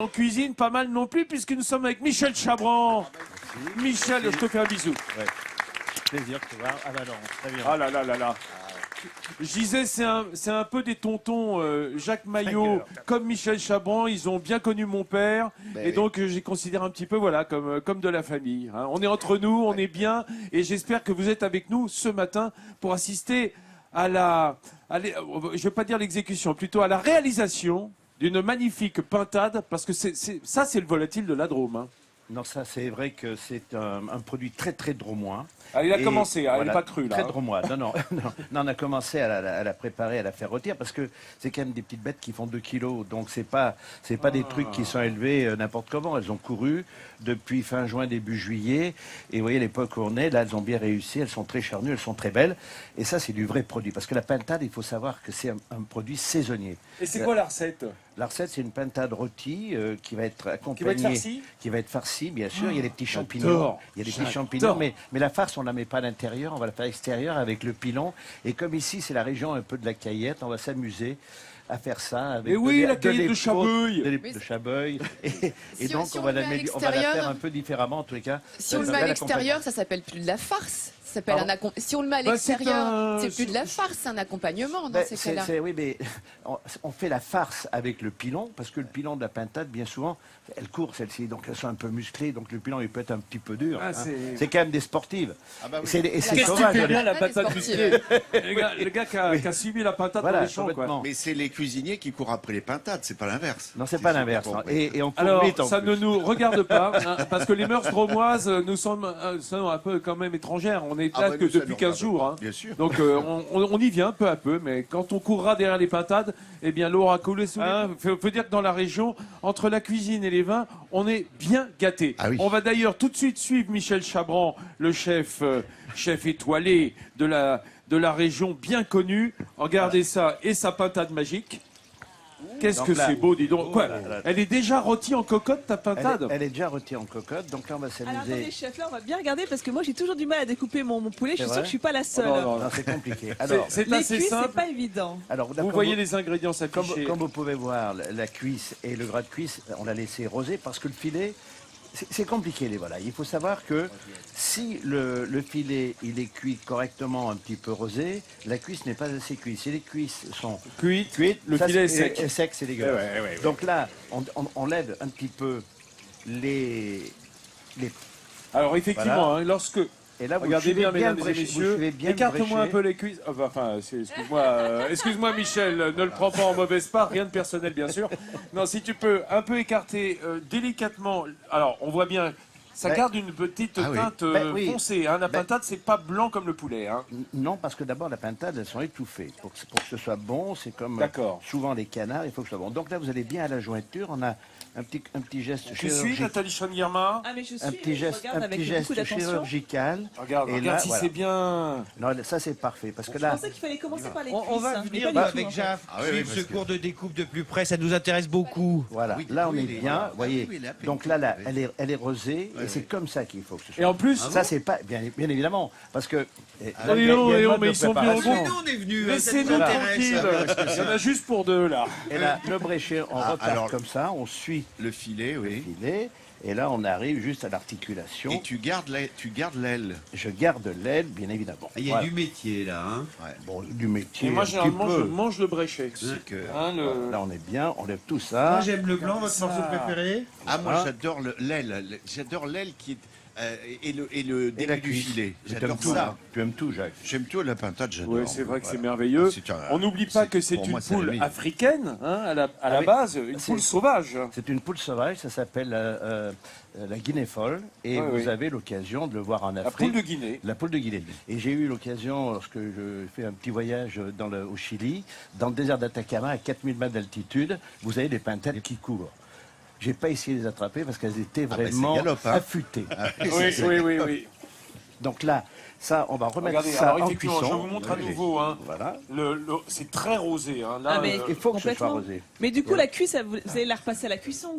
En cuisine, pas mal non plus, puisque nous sommes avec Michel Chabran. Michel, je te fais un bisou. Ouais. Plaisir de te voir. Ah bah non, très bien. Ah là là là là. Je disais, c'est un peu des tontons Jacques Maillot, comme Michel Chabran. Ils ont bien connu mon père. Et donc, j'ai considéré un petit peu voilà, comme de la famille. Hein. On est entre nous, on est bien. Et j'espère que vous êtes avec nous ce matin pour assister à je ne vais pas dire l'exécution, plutôt à la réalisation d'une magnifique pintade, parce que c'est le volatile de la Drôme. Hein. Non, ça c'est vrai que c'est un produit très très drômois. Ah, il a commencé, hein, voilà, elle n'est pas crue là. Très hein. drômois. Non, on a commencé à la préparer, à la faire rôtir, parce que c'est quand même des petites bêtes qui font 2 kilos. Donc c'est pas des trucs qui sont élevés n'importe comment. Elles ont couru depuis fin juin, début juillet. Et vous voyez l'époque où on est, là elles ont bien réussi, elles sont très charnues, elles sont très belles. Et ça c'est du vrai produit. Parce que la pintade, il faut savoir que c'est un produit saisonnier. Et c'est quoi la recette? La recette, c'est une pintade rôtie qui va être accompagnée, qui va être farcie, bien sûr. Il y a des petits champignons. Il y a des petits champignons, mais la farce, on ne la met pas à l'intérieur, on va la faire à l'extérieur avec le pilon. Et comme ici, c'est la région un peu de la Caillette, on va s'amuser à faire ça avec la Caillette de Chabeuil. De Chabeuil. Et donc, on va la faire un peu différemment, en tous les cas. Si on le met à l'extérieur, ça s'appelle plus de la farce. Si on le met à l'extérieur, c'est plus de la farce, c'est un accompagnement dans ces cas-là. Oui, mais on fait la farce avec le pilon, parce que le pilon de la pintade, bien souvent, elle court celle-ci, donc elles sont un peu musclées, donc le pilon il peut être un petit peu dur. Ah, c'est quand même des sportives. Ah bah oui. C'est sauvage. Tu fais bien la pintade musclée. Le gars qui a suivi la pintade dans les champs. Quoi. Mais c'est les cuisiniers qui courent après les pintades, c'est pas l'inverse. Non, c'est pas l'inverse. Et on court alors, vite, ça ne nous regarde pas, hein, parce que les mœurs drômoises nous sont un peu quand même étrangères. On est là que depuis 15 jours. Hein. Bien sûr. Donc on y vient peu à peu, mais quand on courra derrière les pintades, eh bien l'eau aura coulé sous les... Faut dire que dans la région, entre la cuisine et les vins, on est bien gâtés. Ah oui. On va d'ailleurs tout de suite suivre Michel Chabran, le chef étoilé de la région bien connue. Regardez ça et sa pintade magique. Qu'est-ce que c'est beau, dis donc. Quoi, elle est déjà rôtie en cocotte, ta pintade? Elle est déjà rôtie en cocotte, donc là on va s'amuser. Alors attendez, chef, là on va bien regarder parce que moi j'ai toujours du mal à découper mon poulet. Je suis sûre que je suis pas la seule. Non, c'est compliqué. Alors, c'est assez cuisses, simple. c'est pas évident. Alors, Vous voyez les ingrédients s'afficher. Comme vous pouvez voir, la cuisse et le gras de cuisse, on l'a laissé roser parce que le filet, c'est compliqué les volailles. Il faut savoir que si le filet il est cuit correctement un petit peu rosé, la cuisse n'est pas assez cuite. Si les cuisses sont cuites, le ça, filet est sec. Sec, c'est dégueulasse. Ouais. Donc là, on lève un petit peu les... Alors effectivement, voilà. Lorsque... Et là, vous regardez bien, mesdames et brécher, messieurs, écarte-moi un peu les cuisses. Excuse-moi Michel, ne le prends pas en mauvaise part, rien de personnel bien sûr. Non, si tu peux un peu écarter délicatement. Alors, on voit bien, ça garde une petite teinte foncée. Hein. La pintade, c'est pas blanc comme le poulet. Hein. Non, parce que d'abord, la pintade, elles sont étouffées. Pour que ce soit bon, c'est comme souvent les canards, il faut que ce soit bon. Donc là, vous allez bien à la jointure. On a un petit geste chirurgical. Je suis Nathalie Chaudière-Main. Ah, mais je suis, un petit geste chirurgical. Regarde si c'est bien. Non, ça c'est parfait. Parce que je pensais qu'il fallait commencer par les cuisses. On va venir avec Jeff suivre ce cours de découpe de plus près, ça nous intéresse beaucoup. Voilà, là on est bien, vous voyez. Donc là, elle est rosée et c'est comme ça qu'il faut que ce soit. Et en plus, ça c'est pas, bien évidemment, parce que... mais ils sont bien au Mais nous on est venus, laissez-nous tranquille. Il y en a juste pour 2 là. Et là, le bréchet, on retarde comme ça, on suit le filet, oui. Et là, on arrive juste à l'articulation. Et tu gardes l'aile. Je garde l'aile, bien évidemment. Il y a du métier là. Hein. Ouais. Bon, du métier. Et moi, généralement, je mange le bréchet. Là, on est bien, on lève tout ça. Moi, j'aime le blanc, votre morceau préféré. Ah, moi, j'adore l'aile. J'adore l'aile qui est... et le début du filet. J'adore ça. Tu aimes tout, Jacques? J'aime tout, la pintade, j'adore. Oui, c'est vrai que c'est merveilleux. On n'oublie pas que c'est une poule africaine, hein, à la base, une poule sauvage. C'est une poule sauvage, ça s'appelle la Guinée folle. Et vous avez l'occasion de le voir en Afrique. La poule de Guinée. La poule de Guinée. Et j'ai eu l'occasion, lorsque je fais un petit voyage au Chili, dans le désert d'Atacama, à 4000 mètres d'altitude, vous avez des pintades qui courent. J'ai pas essayé de les attraper parce qu'elles étaient vraiment affûtées. Oui. Donc là, ça, on va remettre ça en cuisson. Je vous montre à nouveau. Hein, voilà. C'est très rosé. Hein, là, il faut que ce soit rosé. Mais du coup, la cuisse, vous allez la repasser à la cuisson.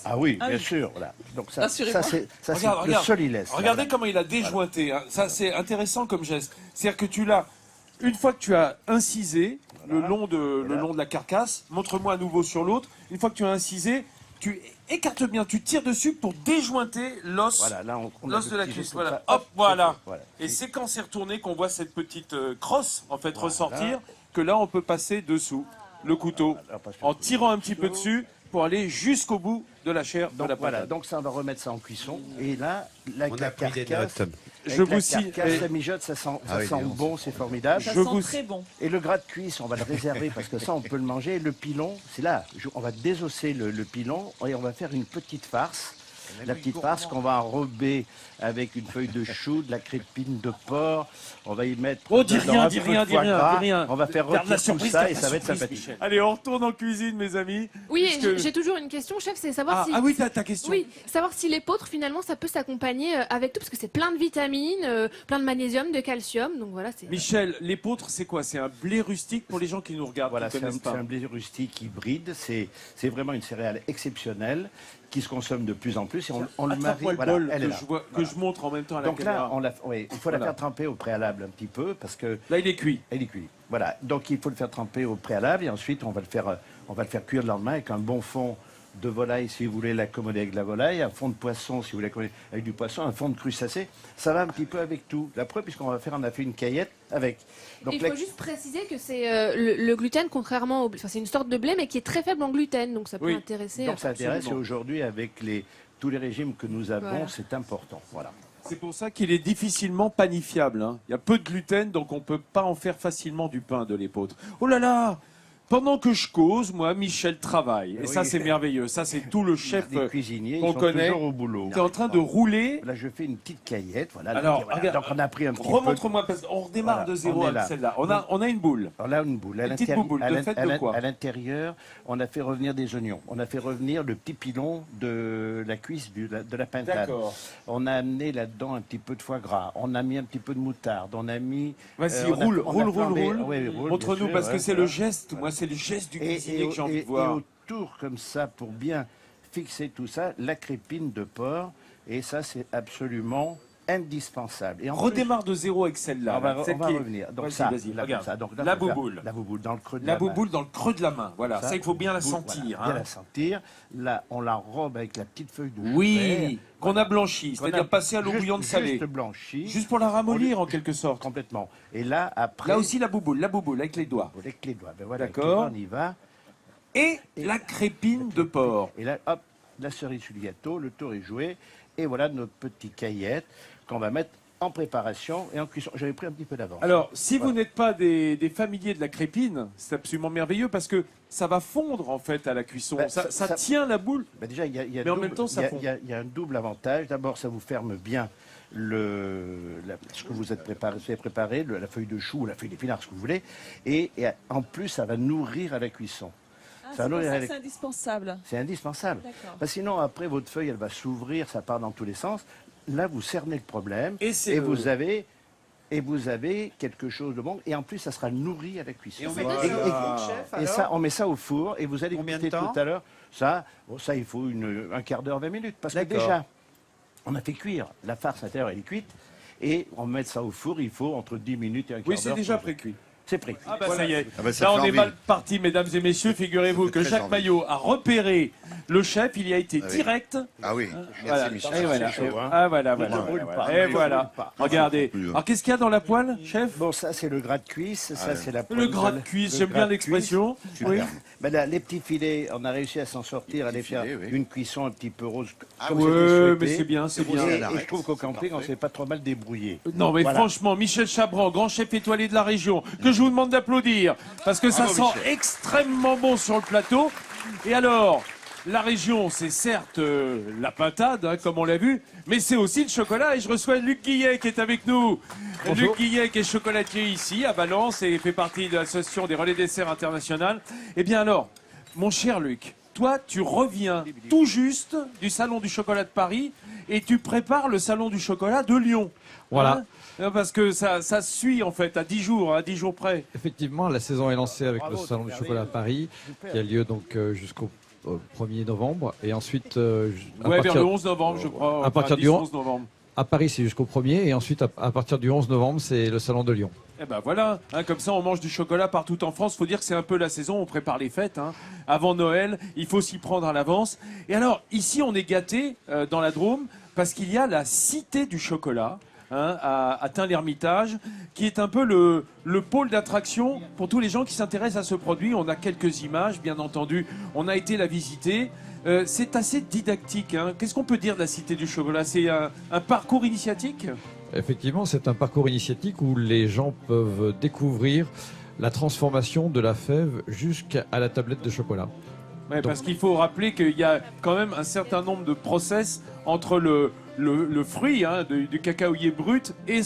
Ah oui, bien sûr. Voilà. Donc ça c'est le solilès. Regardez comment il a déjointé. Hein. Ça, c'est intéressant comme geste. C'est-à-dire que tu l'as, une fois que tu as incisé le long de la carcasse, montre-moi à nouveau sur l'autre, une fois que tu as incisé, tu écartes bien, tu tires dessus pour déjointer l'os. Voilà, là, on a L'os le de la petit cuisse, geste voilà. comme ça. Hop, voilà. Voilà. Et c'est quand c'est retourné qu'on voit cette petite crosse, en fait, Voilà. ressortir, que là, on peut passer dessous le couteau, Alors, parce que- en tirant un petit peu dessus pour aller jusqu'au bout de la chair de Donc la voilà, patate. donc ça, on va remettre ça en cuisson. Et là, la On a pris des carcasse, notes. avec Je la vous cite- carcasse, ça mijote, ça sent, Ah oui, ça sent dis donc. bon, c'est formidable. Ça Je sent vous- très bon. Et le gras de cuisse, on va le réserver parce que ça, on peut le manger. Et le pilon, c'est là. On va désosser le pilon et on va faire une petite farce. La petite farce qu'on va enrober avec une feuille de chou, de la crépine de porc. On va y mettre. Oh, dis dedans rien, un dis peu rien, de dis foie rien, gras. dis rien. On va faire Garde la rôtir tout surprise, ça garde et la ça va être surprise, sympathique. Michel. Allez, on retourne en cuisine, mes amis. Oui, Parce que- j'ai toujours une question, chef, c'est savoir si... Oui, t'as ta question. Oui, savoir si l'épeautre, finalement, ça peut s'accompagner avec tout, parce que c'est plein de vitamines, plein de magnésium, de calcium, donc voilà, c'est... Michel, l'épeautre, c'est quoi? C'est un blé rustique pour les gens qui nous regardent, Voilà, qui c'est ne connaissent pas. un blé rustique hybride. C'est vraiment une céréale exceptionnelle qui se consomme de plus en plus. Et on le marie. Attrape-moi le Voilà, bol elle est que, là. je vois, que je montre en même temps à la Donc caméra. là, il faut la Voilà. faire tremper au préalable un petit peu parce que Là, il est cuit. elle est cuite. Voilà. Donc il faut le faire tremper au préalable et ensuite on va le faire cuire le lendemain avec un bon fond de volaille si vous voulez l'accommoder avec de la volaille, un fond de poisson si vous voulez l'accommoder avec du poisson, un fond de crustacé. Ça va un petit peu avec tout. La preuve, puisqu'on on a fait une caillette avec. Donc Il faut juste préciser que c'est le gluten, contrairement au blé, enfin, c'est une sorte de blé, mais qui est très faible en gluten, donc ça peut Oui. intéresser... donc ça intéresse et absolument. aujourd'hui avec tous les régimes que nous avons, Voilà. c'est important. Voilà. C'est pour ça qu'il est difficilement panifiable, hein. Il y a peu de gluten, donc on ne peut pas en faire facilement du pain de l'épeautre. Oh là là! Pendant que je cause, moi, Michel travaille. Et Oui. ça, c'est merveilleux. Ça, c'est tout le chef Des cuisiniers, qu'on ils sont connaît. toujours au boulot. qui est en train de rouler. Là, je fais une petite caillette. Voilà. Alors, donc, voilà. regarde, Donc, on a pris un petit peu. Remontre-moi, parce qu'on redémarre Voilà, de zéro on est avec là. celle-là. On a une boule. Alors là, une boule. À Une petite l'intérieur- bouboule. à De l'in- fait à de l'in- quoi À l'intérieur, on a fait revenir des oignons. On a fait revenir le petit pilon de la cuisse de la pintade. D'accord. On a amené là-dedans un petit peu de foie gras. On a mis un petit peu de moutarde. On a mis. Vas-y, on a- roule, on a roule, flambé- roule. oui, roule, Montre-nous, bien sûr, parce que ouais, c'est voilà. le geste. Moi, c'est le geste du cuisinier que j'ai envie de voir. Et autour, comme ça, pour bien fixer tout ça, la crépine de porc. Et ça, c'est absolument indispensable. Et en plus, Redémarre de zéro avec celle-là. on va, là, celle on va qui est- revenir. Donc Vas-y, ça, vas-y, là, regarde. comme ça. Donc, là, La faut faire bouboule. La bouboule dans le creux de La la main. bouboule dans le creux de la main. Voilà, ça, il faut bien la boule, sentir. voilà, bien hein. la sentir. Là, on la robe avec la petite feuille de chou Oui, vert. qu'on a blanchi, Qu'on a c'est-à-dire passer à l'eau juste- bouillante salée. Juste blanchi. Juste pour la ramollir, On en quelque sorte. Complètement. Et là, après... Là aussi, la bouboule, avec les doigts. Avec les doigts. Ben voilà, avec les D'accord. doigts, on y va. Et la crépine de porc. Et là, hop, la cerise sur le gâteau, le tour est joué. Et voilà notre petite caillette qu'on va mettre en préparation et en cuisson. J'avais pris un petit peu d'avance. Alors, si vous Voilà. n'êtes pas des familiers de la crépine, c'est absolument merveilleux parce que ça va fondre en fait à la cuisson. Ben, ça ça- tient la boule. Ben déjà, il y a Mais en même temps, ça fond. il y a un double avantage. D'abord, ça vous ferme bien ce que vous êtes préparé, la feuille de chou ou la feuille d'épinard, ce que vous voulez. Et en plus, ça va nourrir à la cuisson. Ah, Ça c'est pour nourrit ça que avec- c'est indispensable. C'est indispensable. D'accord. Parce que sinon, après, votre feuille, elle va s'ouvrir, ça part dans tous les sens. Là, vous cernez le problème Et c'est le- vous avez quelque chose de bon. Et en plus, ça sera nourri à la cuisson. Et on met Voilà. des choses au four, chef, Et alors ça, on met ça au four et vous allez Combien de goûter temps tout à l'heure. Ça, il faut un quart d'heure, 20 minutes. Parce que D'accord. déjà, on a fait cuire. La farce intérieure, elle est cuite. Et on met ça au four, il faut entre 10 minutes et un quart Oui, d'heure. c'est déjà pour- pré-cuit. C'est prêt. Ah bah ça y est. Ah bah, ça Là, fait on est envie. mal parti, mesdames et messieurs. Figurez-vous fait que très Jacques envie. Maillot a repéré le chef. Il y a été Ah oui. direct. Ah oui, Voilà. merci Michel. Et voilà. c'est chaud, hein. Ah voilà, Ne voilà. te brûle voilà, pas, voilà. Et ne te voilà. brûle pas. Regardez. plus, hein. Alors qu'est-ce qu'il y a dans la poêle, chef? Bon, ça, c'est le gras de cuisse. Ça, c'est la Le poêle gras de le cuisse. gras J'aime bien de l'expression. cuisse. Oui. Ben là, les petits filets, on a réussi à s'en sortir, à les faire filets, oui. une cuisson un petit peu rose. Ah comme oui. c'était Ouais, souhaité. mais c'est bien, c'est bien. rosé. Et, à et l'arrêt. je trouve qu'au C'est camping, on parfait. s'est pas trop mal débrouillé. Non, mais Voilà. franchement, Michel Chabran, grand chef étoilé de la région, que je vous demande d'applaudir, parce que ça Bravo, sent Michel. extrêmement bon sur le plateau. Et alors, la région, c'est certes la pintade, hein, comme on l'a vu, mais c'est aussi le chocolat. Et je reçois Luc Guillet qui est avec nous. Luc Guillet qui est chocolatier ici, à Valence, et fait partie de l'association des Relais Desserts International. Eh bien alors, mon cher Luc, toi, tu reviens tout juste du Salon du Chocolat de Paris et tu prépares le Salon du Chocolat de Lyon. Voilà. Hein, parce que ça suit en fait à 10 jours, à 10 jours près. Effectivement, la saison est lancée avec Bravo, le Salon du c'est chocolat à Paris, qui a lieu donc jusqu'au 1er novembre. Et ensuite, à Ouais, vers partir- le 11 novembre, je crois. à partir du 11 novembre. à Paris, c'est jusqu'au 1er. Et ensuite, à partir du 11 novembre, c'est le Salon de Lyon. Eh ben voilà, hein, comme ça on mange du chocolat partout en France. Faut dire que c'est un peu la saison, on prépare les fêtes. Hein. Avant Noël, il faut s'y prendre à l'avance. Et alors, ici on est gâtés dans la Drôme parce qu'il y a la Cité du chocolat. Hein, à Tain-l'Hermitage, qui est un peu le pôle d'attraction pour tous les gens qui s'intéressent à ce produit. On a quelques images, bien entendu. On a été la visiter. C'est assez didactique. Hein. Qu'est-ce qu'on peut dire de la Cité du chocolat? C'est un parcours initiatique? Effectivement, c'est un parcours initiatique où les gens peuvent découvrir la transformation de la fève jusqu'à la tablette de chocolat. Ouais, parce qu'il faut rappeler qu'il y a quand même un certain nombre de process entre le fruit hein, du cacaoyer brut et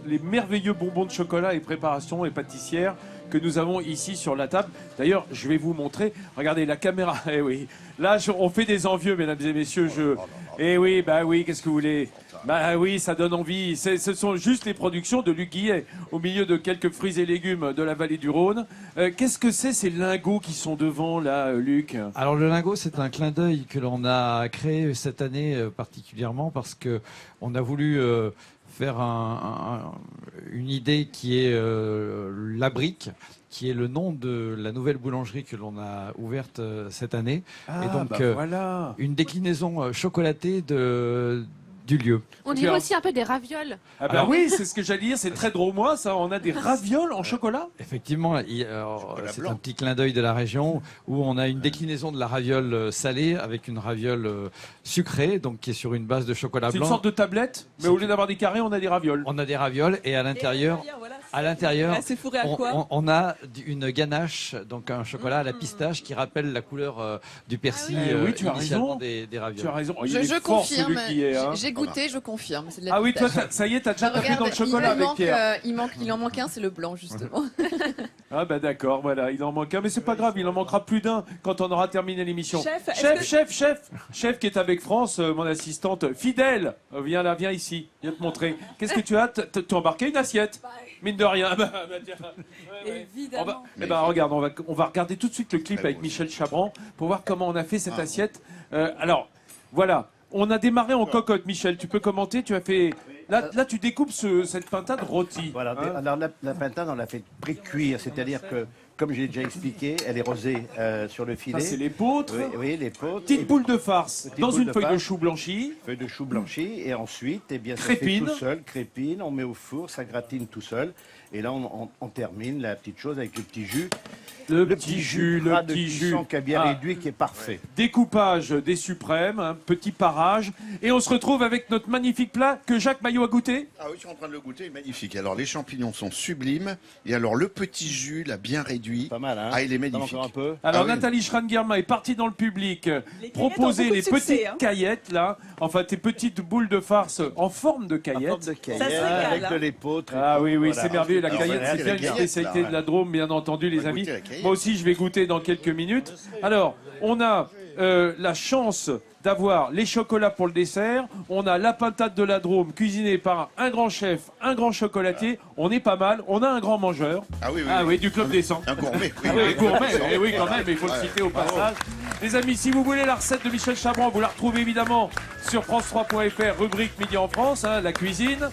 les merveilleux bonbons de chocolat et préparations et pâtissières que nous avons ici sur la table. D'ailleurs, je vais vous montrer. Regardez la caméra. Eh oui, là, on fait des envieux, mesdames et messieurs. Eh oui, bah oui, qu'est-ce que vous voulez? Bah oui, ça donne envie. Ce sont juste les productions de Luc Guillet, au milieu de quelques fruits et légumes de la vallée du Rhône. Qu'est-ce que c'est ces lingots qui sont devant, là, Luc? Alors, le lingot, c'est un clin d'œil que l'on a créé cette année particulièrement parce que on a voulu faire une idée qui est la brique, qui est le nom de la nouvelle boulangerie que l'on a ouverte cette année. Et donc, voilà. une déclinaison chocolatée du lieu. On dirait aussi un peu des ravioles. Ah bah oui, c'est ce que j'allais dire, c'est très drôle moi ça, on a des ravioles en chocolat. Effectivement, c'est un petit clin d'œil de la région où on a une déclinaison de la raviole salée avec une raviole sucrée, donc qui est sur une base de chocolat C'est blanc. une sorte de tablette, mais au lieu d'avoir des carrés, on a des ravioles. On a des ravioles et à l'intérieur, c'est fourré à quoi on a une ganache, donc un chocolat à la pistache qui rappelle la couleur du persil oui, tu as initialement raison. des ravioles. Tu as raison. Je confirme. Hein. J'ai goûté, je confirme. C'est de la Ah oui, toi, pistache. ça y est, t'as déjà tapé Regarde, dans le chocolat avec Pierre. il en manque un, c'est le blanc justement. Ah bah d'accord, voilà, il en manque un, mais c'est pas grave, il en manquera plus d'un quand on aura terminé l'émission. Chef qui est avec France, mon assistante fidèle. Viens là, viens ici, viens te montrer. Qu'est-ce que tu as? Tu as embarqué une assiette? Mine de rien. Tiens. Évidemment. Regarde, on va regarder tout de suite le clip avec Michel Chabran pour voir comment on a fait cette assiette. Alors, voilà. On a démarré en cocotte, Michel. Tu peux commenter? Tu as fait. Là, tu découpes cette pintade rôtie. Voilà. Hein, alors, la pintade, on l'a fait pré-cuire, c'est-à-dire que, comme j'ai déjà expliqué, elle est rosée sur le filet. ça, c'est l'épeautre. Oui, l'épeautre. Petite boule de farce dans une feuille de chou blanchi. Feuille de chou blanchi. Et ensuite, eh bien, ça Crépine. fait tout seul. Crépine, on met au four, ça gratine tout seul. Et là, on termine la petite chose avec le petit jus. Le petit jus, de cuisson qui a bien réduit, qui est parfait. Découpage des suprêmes, un petit parage. Et on se retrouve avec notre magnifique plat que Jacques Maillot a goûté. Ah oui, je suis en train de le goûter, magnifique. Alors les champignons sont sublimes. Et alors le petit jus, là, bien réduit. Pas mal, hein? Ah, il est magnifique. Encore un peu. Alors oui. Nathalie Schran-Guerma est partie dans le public proposer ont beaucoup les de succès, petites hein. caillettes, là. Enfin, tes petites boules de farce en forme de En caillettes. forme de caillette, Ça se régale, avec hein. de l'épeautre. Ah oui, Voilà. c'est merveilleux. La Alors, caillette, voilà, c'est bien la une caillette, spécialité là, de la Drôme, bien entendu, les va amis. goûter la caillette. Moi aussi, je vais goûter dans quelques minutes. Alors, on a la chance d'avoir les chocolats pour le dessert. On a la pintade de la Drôme cuisinée par un grand chef, un grand chocolatier. On est pas mal. On a un grand mangeur. Ah oui, oui. Ah oui, du Club des 100. Un gourmet. Ah oui, gourmet, eh oui, quand même, il faut le citer au passage. Les amis, si vous voulez la recette de Michel Chabran, vous la retrouvez évidemment sur France3.fr, rubrique Midi en France, hein, la cuisine.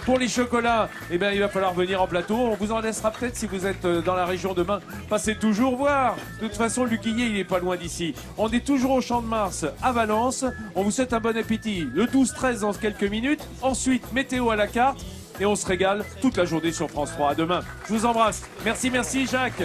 Pour les chocolats, eh ben, il va falloir venir en plateau. On vous en laissera peut-être si vous êtes dans la région demain. Passez toujours voir. De toute façon, Luc Guillet, il est pas loin d'ici. On est toujours au Champ de Mars à Valence. On vous souhaite un bon appétit. Le 12-13 dans quelques minutes. Ensuite, météo à la carte. Et on se régale toute la journée sur France 3. À demain. Je vous embrasse. Merci, Jacques.